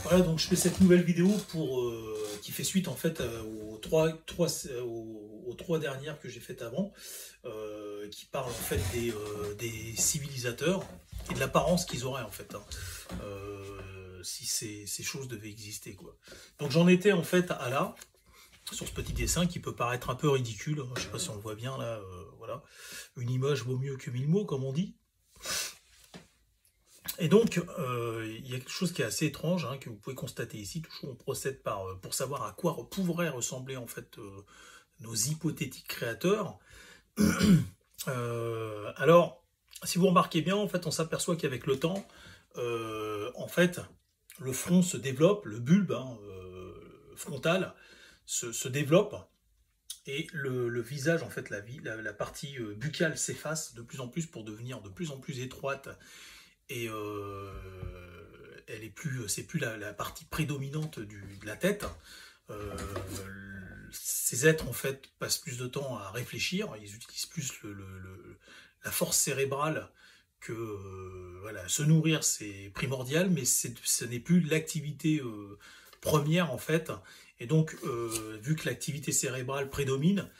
Voilà, donc je fais cette nouvelle vidéo qui fait suite en fait aux trois dernières que j'ai faites avant, qui parlent en fait des civilisateurs et de l'apparence qu'ils auraient en fait, hein, si ces choses devaient exister, quoi. Donc j'en étais en fait à là, sur ce petit dessin qui peut paraître un peu ridicule, je sais pas si on le voit bien là, voilà, une image vaut mieux que 1000 mots comme on dit. Et donc, il y a quelque chose qui est assez étrange, hein, que vous pouvez constater ici. Toujours, on procède pour savoir à quoi pourraient ressembler en fait nos hypothétiques créateurs. Alors, si vous remarquez bien, en fait, on s'aperçoit qu'avec le temps, en fait, le front se développe, le bulbe frontal se développe, et le visage, en fait, la partie buccale s'efface de plus en plus pour devenir de plus en plus étroite. Et c'est plus la partie prédominante de la tête. Ces êtres en fait passent plus de temps à réfléchir, ils utilisent plus la force cérébrale que voilà, se nourrir c'est primordial, mais ce n'est plus l'activité première en fait. Et donc vu que l'activité cérébrale prédomine,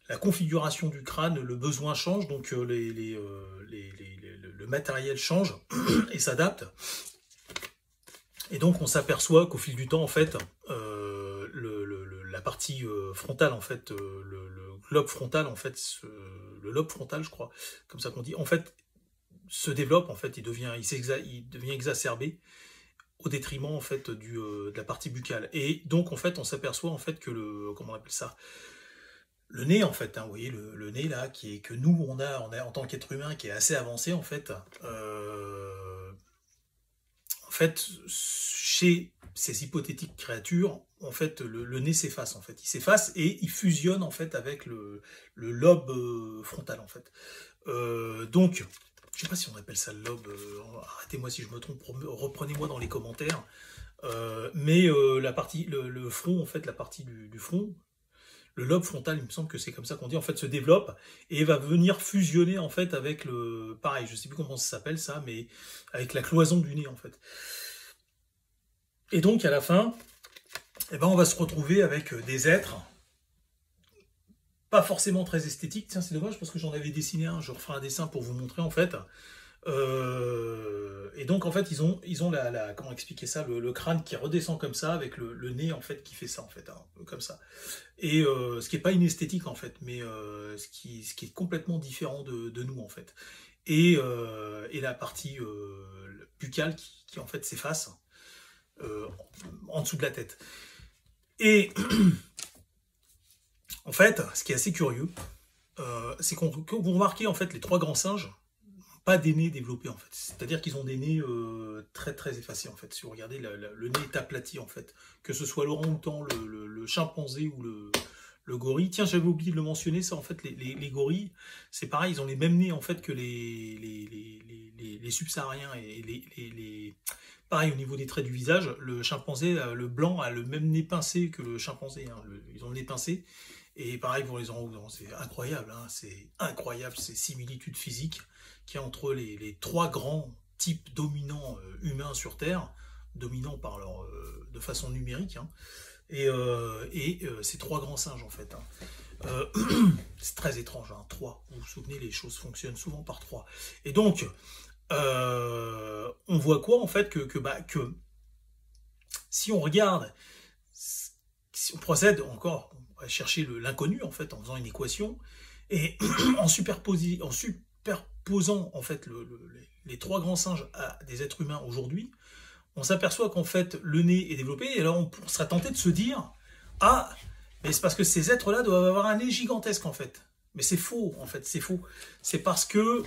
la configuration du crâne, le besoin change, donc le matériel change et s'adapte. Et donc on s'aperçoit qu'au fil du temps, en fait, la partie frontale, en fait, le globe frontal, en fait, le lobe frontal, je crois, comme ça qu'on dit, en fait, se développe, en fait, il devient exacerbé au détriment, en fait, de la partie buccale. Et donc, en fait, on s'aperçoit, en fait, que comment on appelle ça, le nez, en fait, hein, vous voyez, le nez là, que nous, on a en tant qu'être humain, qui est assez avancé, en fait, chez ces hypothétiques créatures, en fait, le nez s'efface, en fait. Il s'efface et il fusionne, en fait, avec le lobe frontal, en fait. Donc, je sais pas si on appelle ça le lobe, arrêtez-moi si je me trompe, reprenez-moi dans les commentaires, mais la partie, le front, en fait, la partie du front, le lobe frontal, il me semble que c'est comme ça qu'on dit, en fait, se développe et va venir fusionner, en fait, avec pareil, je sais plus comment ça s'appelle ça, mais avec la cloison du nez, en fait. Et donc, à la fin, eh ben, on va se retrouver avec des êtres pas forcément très esthétiques. Tiens, c'est dommage parce que j'en avais dessiné un, je referai un dessin pour vous montrer, en fait. Et donc, en fait, ils ont comment expliquer ça, le crâne qui redescend comme ça, avec le nez, en fait, qui fait ça, en fait, hein, comme ça. Et ce qui n'est pas inesthétique, en fait, mais ce qui est complètement différent de nous, en fait. Et la partie buccale qui en fait, s'efface en dessous de la tête. Et, en fait, ce qui est assez curieux, c'est quand vous remarquez, en fait, les trois grands singes, pas des nez développés, en fait. C'est-à-dire qu'ils ont des nez très très effacés, en fait. Si vous regardez, le nez est aplati, en fait. Que ce soit l'orang-outan, le chimpanzé ou le gorille. Tiens, j'avais oublié de le mentionner, ça, en fait, les gorilles, c'est pareil, ils ont les mêmes nez, en fait, que les subsahariens et pareil, au niveau des traits du visage, le chimpanzé, le blanc, a le même nez pincé que le chimpanzé, hein. Ils ont le nez pincé. Et pareil pour les orang-outans, c'est incroyable, hein, c'est incroyable ces similitudes physiques qu'il y a entre les trois grands types dominants humains sur Terre, dominants par de façon numérique, hein, et ces trois grands singes en fait. Hein. C'est très étrange, hein, trois. Vous vous souvenez, les choses fonctionnent souvent par trois. Et donc, on voit quoi en fait que si on regarde, si on procède encore à chercher l'inconnu en fait en faisant une équation et en superposant en fait les trois grands singes à des êtres humains aujourd'hui, on s'aperçoit qu'en fait le nez est développé et alors on serait tenté de se dire ah mais c'est parce que ces êtres-là doivent avoir un nez gigantesque en fait. Mais c'est faux en fait, c'est faux. C'est parce que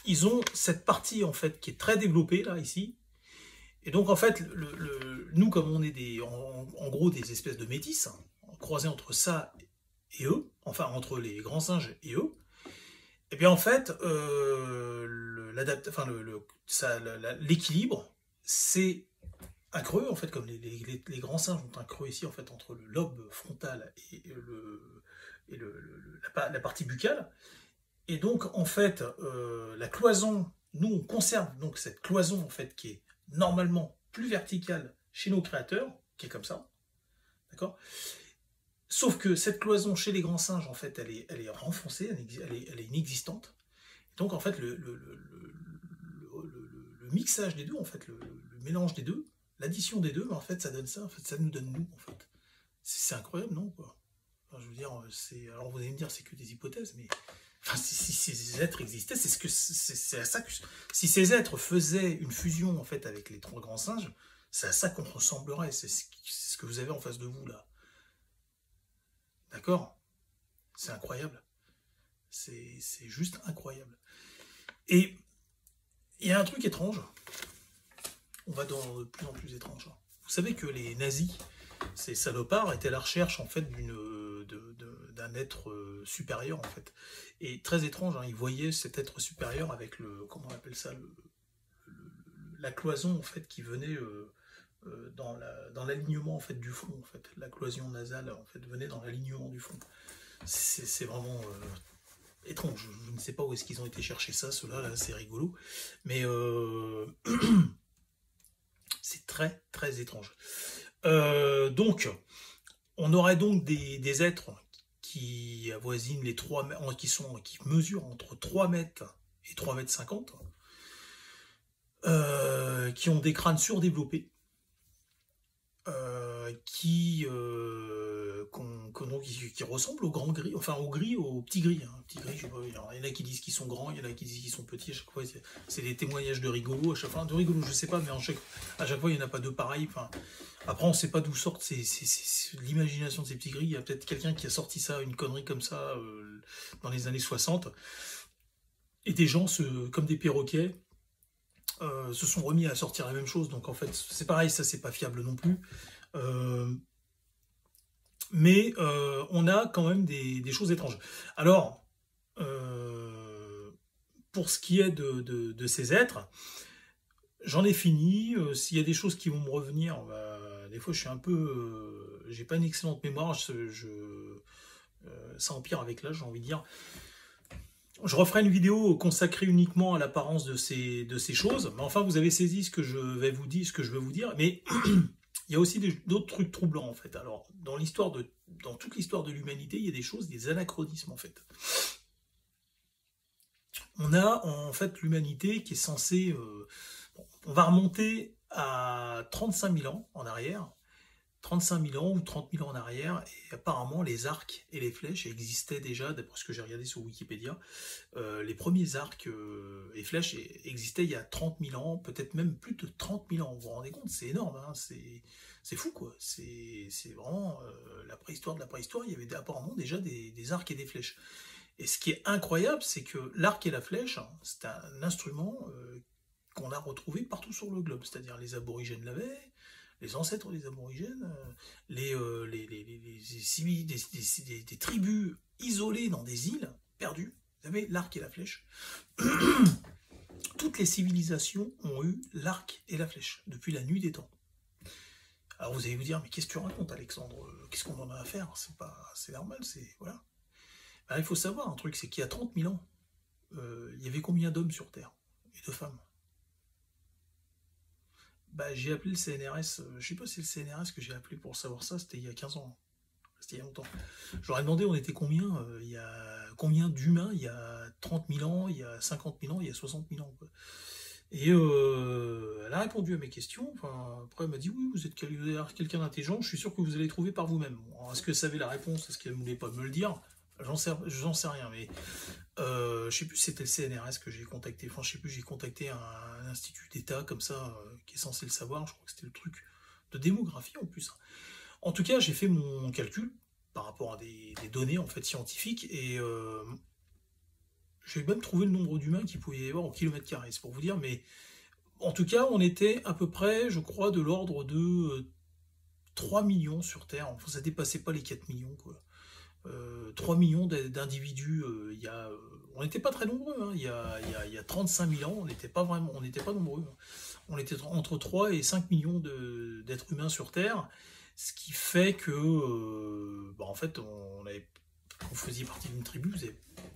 ils ont cette partie en fait qui est très développée là ici. Et donc en fait nous comme on est en gros des espèces de métis, hein, croisés entre ça et eux, enfin entre les grands singes et eux, et bien en fait, l'équilibre, c'est un creux, en fait, comme les grands singes ont un creux ici, en fait, entre le lobe frontal et la partie buccale. Et donc, en fait, la cloison, nous, on conserve donc cette cloison, en fait, qui est normalement plus verticale chez nos créateurs, qui est comme ça, d'accord? Sauf que cette cloison chez les grands singes, en fait, elle est renfoncée, elle est inexistante. Donc, en fait, le mixage des deux, en fait, le mélange des deux, l'addition des deux, en fait, ça donne ça, en fait, ça nous donne nous, en fait. C'est incroyable, non, quoi? Enfin, je veux dire, alors vous allez me dire, c'est que des hypothèses, mais enfin, si ces êtres existaient, c'est à ça que si ces êtres faisaient une fusion en fait avec les trois grands singes, c'est à ça qu'on ressemblerait. C'est ce que vous avez en face de vous là. D'accord? C'est incroyable. C'est juste incroyable. Et il y a un truc étrange. On va dans de plus en plus étrange. Vous savez que les nazis, ces salopards, étaient à la recherche en fait d'un être supérieur en fait. Et très étrange, hein, ils voyaient cet être supérieur avec comment on appelle ça, la cloison en fait qui venait dans l'alignement en fait du front en fait. La cloison nasale en fait venait dans l'alignement du front. C'est vraiment étrange. Je ne sais pas où est-ce qu'ils ont été chercher ça, ceux-là, là, c'est rigolo. Mais c'est très très étrange. Donc, on aurait donc des êtres qui avoisinent les 3 mètres, qui mesurent entre 3 mètres et 3 mètres 50, qui ont des crânes surdéveloppés, qui ressemblent aux grands gris, enfin aux petits gris. Hein. Petits gris, je sais pas, il y en a qui disent qu'ils sont grands, il y en a qui disent qu'ils sont petits. À chaque fois, c'est des témoignages de rigolo. De rigolo, je sais pas, mais à chaque fois, il n'y en a pas deux pareils. Enfin, après, on ne sait pas d'où sortent l'imagination de ces petits gris. Il y a peut-être quelqu'un qui a sorti ça, une connerie comme ça, dans les années 60. Et des gens, comme des perroquets, se sont remis à sortir la même chose. Donc en fait, c'est pareil, ça c'est pas fiable non plus. Mais on a quand même des choses étranges. Alors, pour ce qui est de ces êtres, j'en ai fini. S'il y a des choses qui vont me revenir, des fois je suis un peu... j'ai pas une excellente mémoire, ça empire avec l'âge, j'ai envie de dire. Je referai une vidéo consacrée uniquement à l'apparence de ces choses, mais enfin vous avez saisi ce que je vais vous dire, mais il y a aussi d'autres trucs troublants en fait. Alors dans toute l'histoire de l'humanité, il y a des choses, des anachronismes en fait. On a en fait l'humanité qui est censée, on va remonter à 35 000 ans en arrière, 35 000 ans ou 30 000 ans en arrière, et apparemment les arcs et les flèches existaient déjà, d'après ce que j'ai regardé sur Wikipédia. Les premiers arcs et flèches existaient il y a 30 000 ans, peut-être même plus de 30 000 ans. Vous vous rendez compte, c'est énorme, hein, c'est fou quoi. C'est vraiment la préhistoire de la préhistoire, il y avait apparemment déjà des arcs et des flèches. Et ce qui est incroyable, c'est que l'arc et la flèche, hein, c'est un instrument qu'on a retrouvé partout sur le globe, c'est-à-dire les aborigènes l'avaient, les ancêtres des aborigènes, des tribus isolées dans des îles perdues, vous avez l'arc et la flèche. Toutes les civilisations ont eu l'arc et la flèche depuis la nuit des temps. Alors vous allez vous dire, mais qu'est-ce que tu racontes, Alexandre? Qu'est-ce qu'on en a à faire? C'est normal, voilà. Alors, il faut savoir un truc, c'est qu'il y a 30 000 ans, il y avait combien d'hommes sur Terre et de femmes? J'ai appelé le CNRS, je sais pas si c'est le CNRS que j'ai appelé pour savoir ça, c'était il y a 15 ans. C'était il y a longtemps. Je leur ai demandé on était combien, il y a combien d'humains il y a 30 000 ans, il y a 50 000 ans, il y a 60 000 ans. Quoi. Et elle a répondu à mes questions. Enfin, après, elle m'a dit oui, vous êtes quelqu'un d'intelligent, je suis sûr que vous allez trouver par vous-même. Bon, est-ce que ça avait la réponse? Est-ce qu'elle ne voulait pas me le dire? J'en sais rien, mais je sais plus si c'était le CNRS que j'ai contacté. Enfin, je sais plus, j'ai contacté un institut d'État comme ça, qui est censé le savoir. Je crois que c'était le truc de démographie en plus. En tout cas, j'ai fait mon calcul par rapport à des données en fait scientifiques et j'ai même trouvé le nombre d'humains qu'il pouvait y avoir au kilomètre carré. C'est pour vous dire, mais en tout cas, on était à peu près, je crois, de l'ordre de 3 millions sur Terre. Enfin, ça dépassait pas les 4 millions, quoi. 3 millions d'individus, on n'était pas très nombreux, hein. Il y a 35 000 ans, on n'était pas nombreux. Hein. On était entre 3 et 5 millions d'êtres humains sur Terre, ce qui fait que, en fait, vous faisiez partie d'une tribu,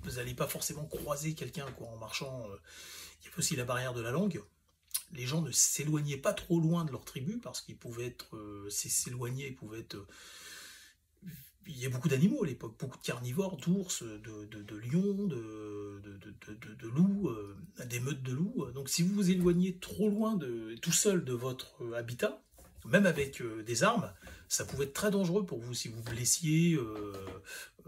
vous n'allez pas forcément croiser quelqu'un en marchant. Il y a aussi la barrière de la langue. les gens ne s'éloignaient pas trop loin de leur tribu parce qu'ils pouvaient être s'éloigner, ils pouvaient être il y a beaucoup d'animaux à l'époque, beaucoup de carnivores, d'ours, de lions, de loups, des meutes de loups. Donc si vous vous éloignez trop loin, tout seul de votre habitat, même avec des armes, ça pouvait être très dangereux pour vous si vous blessiez,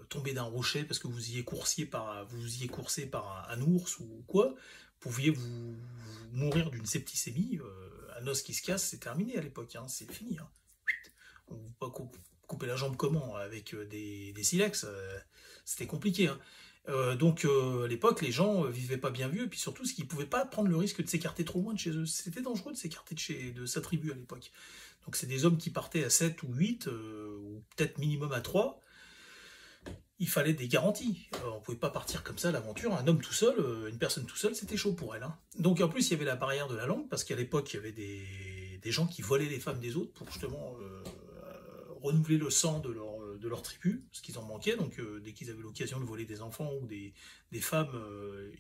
tomber d'un rocher parce que vous y coursé par un ours ou quoi, vous pouviez vous mourir d'une septicémie, un os qui se casse, c'est terminé à l'époque, hein, c'est fini. Hein. On vous pas couper la jambe comment? Avec des silex, c'était compliqué. Hein. Donc à l'époque, les gens vivaient pas bien vieux, et puis surtout, ce qu'ils pouvaient pas prendre le risque de s'écarter trop loin de chez eux. C'était dangereux de s'écarter de sa tribu à l'époque. Donc c'est des hommes qui partaient à 7 ou 8, ou peut-être minimum à 3. Il fallait des garanties. On pouvait pas partir comme ça à l'aventure. Un homme tout seul, une personne tout seule, c'était chaud pour elle. Hein. Donc en plus, il y avait la barrière de la langue, parce qu'à l'époque, il y avait des gens qui volaient les femmes des autres pour justement renouveler le sang de leur tribu, ce qu'ils en manquaient. Donc dès qu'ils avaient l'occasion de voler des enfants ou des femmes,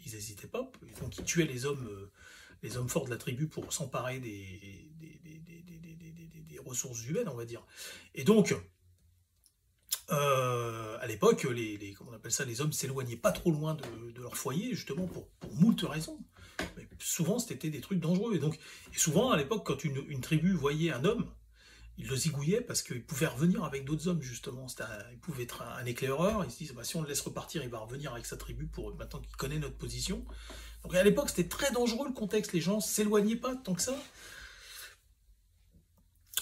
ils n'hésitaient pas. Donc ils tuaient les hommes forts de la tribu pour s'emparer des ressources humaines, on va dire. Et donc, à l'époque, comment on appelle ça, les hommes s'éloignaient pas trop loin de leur foyer, justement pour moult raisons. Mais souvent, c'était des trucs dangereux. Et souvent, à l'époque, quand une tribu voyait un homme, il le zigouillait parce qu'il pouvait revenir avec d'autres hommes, justement. Il pouvait être un éclaireur. Il se disait, bah, si on le laisse repartir, il va revenir avec sa tribu pour maintenant qu'il connaît notre position. Donc à l'époque, c'était très dangereux le contexte. Les gens s'éloignaient pas tant que ça.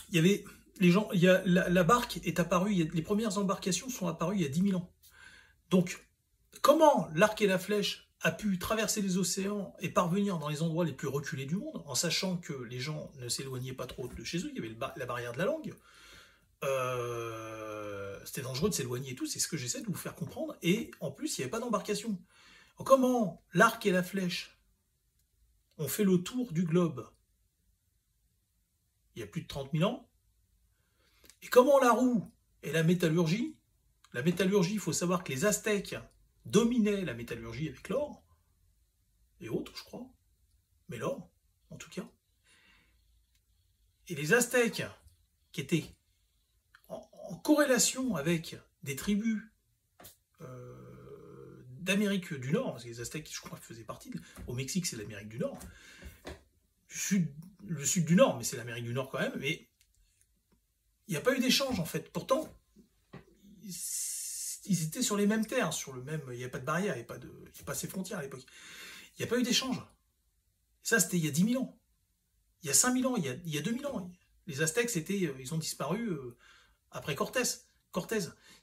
Il y avait les gens. La barque est apparue. Les premières embarcations sont apparues il y a 10 000 ans. Donc, comment l'arc et la flèche a pu traverser les océans et parvenir dans les endroits les plus reculés du monde, en sachant que les gens ne s'éloignaient pas trop de chez eux, il y avait la barrière de la langue, c'était dangereux de s'éloigner et tout, c'est ce que j'essaie de vous faire comprendre, et en plus, il n'y avait pas d'embarcation. Comment l'arc et la flèche ont fait le tour du globe il y a plus de 30 000 ans, et comment la roue et la métallurgie, il faut savoir que les Aztèques dominaient la métallurgie avec l'or, et autres, je crois, mais l'or, en tout cas. Et les Aztèques, qui étaient en corrélation avec des tribus d'Amérique du Nord, parce que les Aztèques, je crois, faisaient partie, au Mexique, c'est l'Amérique du Nord, le sud du Nord, mais c'est l'Amérique du Nord quand même, mais il n'y a pas eu d'échange, en fait. Pourtant, ils étaient sur les mêmes terres, il n'y avait pas de barrière, il n'y avait pas ces frontières à l'époque. Il n'y a pas eu d'échange. Ça, c'était il y a 10 000 ans. Il y a 5 000 ans, il y a 2 000 ans. Les Aztèques, ils ont disparu après Cortés.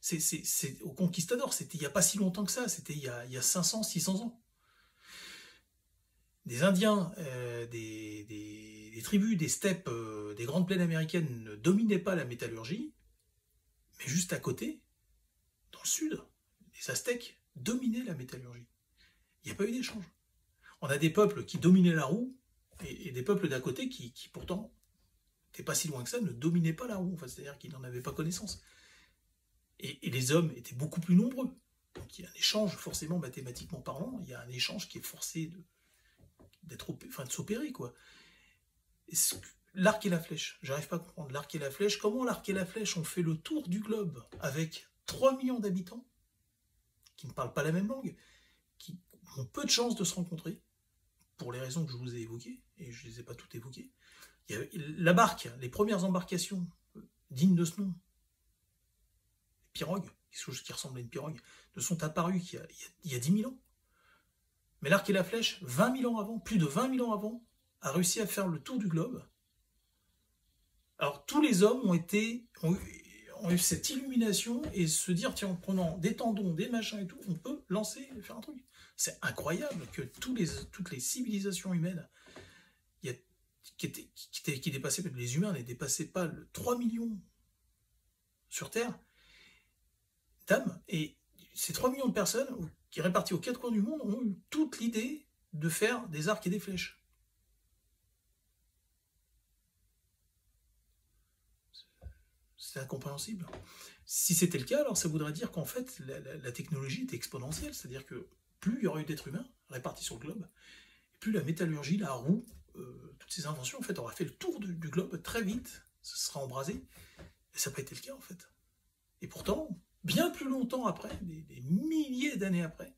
C'est au Conquistador, c'était il n'y a pas si longtemps que ça, c'était il y a 500, 600 ans. Des Indiens, des tribus, des steppes, des grandes plaines américaines ne dominaient pas la métallurgie, mais juste à côté, dans le sud, les Aztèques dominaient la métallurgie. Il n'y a pas eu d'échange. On a des peuples qui dominaient la roue, et des peuples d'à côté qui pourtant n'étaient pas si loin que ça, ne dominaient pas la roue, enfin, c'est-à-dire qu'ils n'en avaient pas connaissance. Et les hommes étaient beaucoup plus nombreux. Donc il y a un échange, forcément, mathématiquement parlant, il y a un échange qui est forcé de s'opérer, quoi. L'arc et la flèche, j'arrive pas à comprendre. L'arc et la flèche, comment l'arc et la flèche ont fait le tour du globe avec 3 millions d'habitants, qui ne parlent pas la même langue, qui ont peu de chances de se rencontrer, pour les raisons que je vous ai évoquées, et je ne les ai pas toutes évoquées. La barque, les premières embarcations dignes de ce nom, les pirogues, quelque chose qui ressemble à une pirogue, ne sont apparues il y a 10 000 ans. Mais l'arc et la flèche, 20 000 ans avant, plus de 20 000 ans avant, a réussi à faire le tour du globe. Alors tous les hommes ont eu cette illumination et se dire, tiens, en prenant des tendons, des machins et tout, on peut lancer et faire un truc. C'est incroyable que toutes les civilisations humaines qui dépassaient, les humains ne dépassaient pas le 3 millions sur Terre d'âmes, et ces 3 millions de personnes qui réparties aux 4 coins du monde ont eu toute l'idée de faire des arcs et des flèches. C'est incompréhensible. Si c'était le cas, alors ça voudrait dire qu'en fait, la technologie était exponentielle, c'est-à-dire que plus il y aurait eu d'êtres humains répartis sur le globe, plus la métallurgie, la roue, toutes ces inventions, en fait, auraient fait le tour du globe très vite, ça sera embrasé, et ça n'a pas été le cas, en fait. Et pourtant, bien plus longtemps après, des milliers d'années après,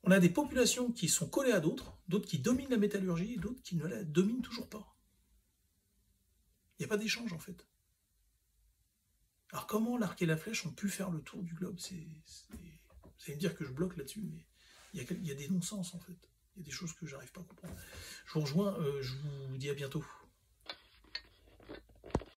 on a des populations qui sont collées à d'autres qui dominent la métallurgie, et d'autres qui ne la dominent toujours pas. Il n'y a pas d'échange, en fait. Alors comment l'arc et la flèche ont pu faire le tour du globe? Vous allez me dire que je bloque là-dessus, mais il y a des non-sens, en fait. Il y a des choses que j'arrive pas à comprendre. Je vous rejoins, je vous dis à bientôt.